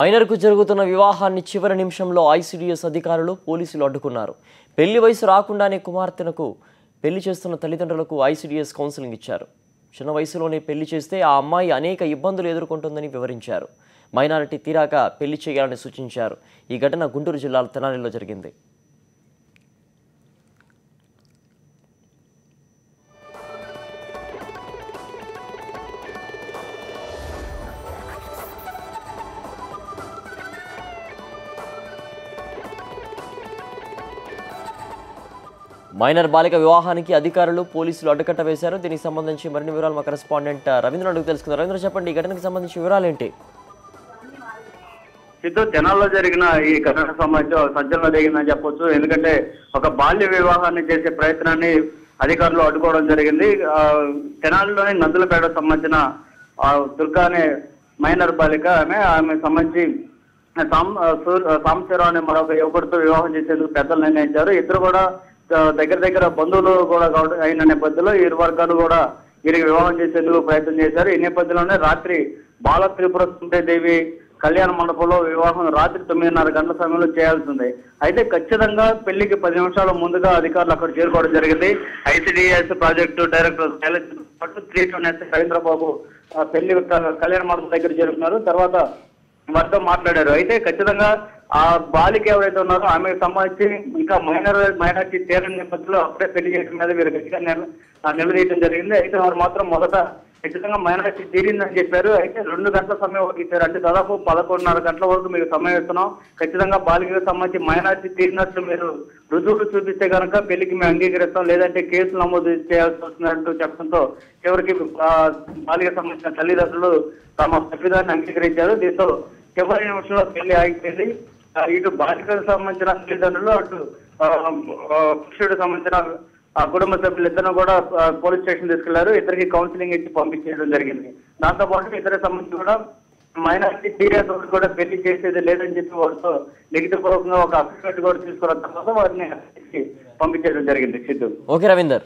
మైనర్కు జరుగుతున్న వివాహాన్ని చివరి నిమిషంలో ఐసీడీఎస్ అధికారులు పోలీసులు అడ్డుకున్నారు. పెళ్లి వయసు రాకుండానే కుమార్తెనకు పెళ్లి చేస్తున్న తల్లిదండ్రులకు ఐసీడీఎస్ కౌన్సిలింగ్ ఇచ్చారు. చిన్న వయసులోనే పెళ్లి చేస్తే ఆ అమ్మాయి అనేక ఇబ్బందులు ఎదుర్కొంటుందని వివరించారు. మైనారిటీ తీరాక పెళ్లి చేయాలని సూచించారు. ఈ ఘటన గుంటూరు జిల్లా తెనాలిలో జరిగింది. మైనర్ బాలిక వివాహానికి అధికారులు పోలీసులు అడ్డుకట్ట వేశారు. దీనికి సంబంధించి మరిన్ని వివరాలు మా కరెస్పాండెంట్ రవీంద్ర అడుగు తెలుసుకున్నారు. రవీంద్ర, చెప్పండి, ఈ ఘటనకు సంబంధించి వివరాలు ఏంటి? తెనాల్లో జరిగిన ఈ ఘటనకు సంబంధించి సంచలనం జరిగిందని చెప్పొచ్చు. ఎందుకంటే ఒక బాల్య వివాహాన్ని చేసే ప్రయత్నాన్ని అధికారులు అడ్డుకోవడం జరిగింది. తెనాలిలోని నందులపేటకు సంబంధించిన దుర్గా అనే మైనర్ బాలిక ఆమె సంబంధించి సాంబశివరావు అనే మరొక యువకుడితో వివాహం చేసేందుకు పెద్దలు నిర్ణయించారు. ఇద్దరు కూడా దగ్గర బంధువులు కూడా అయిన నేపథ్యంలో ఇరు వర్గాలు కూడా వీరికి వివాహం చేసేందుకు ప్రయత్నం చేశారు. ఈ నేపథ్యంలోనే రాత్రి బాల త్రిపుర సుందరీదేవి కళ్యాణ మండపంలో వివాహం రాత్రి 9:30 గంటల సమయంలో చేయాల్సి ఉంది. అయితే ఖచ్చితంగా పెళ్లికి 10 నిమిషాల ముందుగా అధికారులు అక్కడ చేరుకోవడం జరిగింది. ఐసీడీఎస్ ప్రాజెక్టు డైరెక్టర్ 3 రవీంద్రబాబు పెళ్లి కళ్యాణ మండపం దగ్గర చేరుకున్నారు. తర్వాత వారితో మాట్లాడారు. అయితే ఖచ్చితంగా ఆ బాలిక ఎవరైతే ఉన్నారో ఆమెకు సంబంధించి ఇంకా మైనారిటీ తీరని నేపథ్యంలో అప్పుడే పెళ్లి చేయడం మీద వీరు గట్టిగా నిలదీయడం జరిగింది. అయితే వారు మాత్రం మొదట ఖచ్చితంగా మైనారిటీ తీరిందని చెప్పారు. అయితే 2 గంటల సమయం ఇచ్చారు. అంటే దాదాపు 11:30 గంటల వరకు మీకు సమయం ఇస్తున్నాం. ఖచ్చితంగా బాలికకు సంబంధించి మైనారిటీ తీరినట్లు మీరు రుజువులు చూపిస్తే కనుక పెళ్లికి మేము అంగీకరిస్తాం, లేదంటే కేసులు నమోదు చేయాల్సి వస్తున్నట్టు చెప్పడంతో చివరికి బాలిక సంబంధించిన తల్లిదండ్రులు తమ తప్పిదాన్ని అంగీకరించారు. దీంతో చివరి నిమిషంలో పెళ్లి ఆగిపోయింది. ఇటు బాలికలకు సంబంధించిన తల్లిదండ్రులు, అటు పురుషుడికి సంబంధించిన కుటుంబ సభ్యులిద్దరూ కూడా పోలీస్ స్టేషన్ తీసుకెళ్లారు. ఇద్దరికి కౌన్సిలింగ్ ఇచ్చి పంపించేయడం జరిగింది. దాంతో పాటు ఇద్దరికి సంబంధించి కూడా మైనారిటీ పీరియడ్ కూడా పెళ్లి చేసేది లేదని చెప్పి వారితో లిఖితపూర్వకంగా ఒక అఫిడవిట్ కూడా తీసుకున్న తర్వాత వారిని పంపించేయడం జరిగింది. సిద్ధు. ఓకే రవీందర్.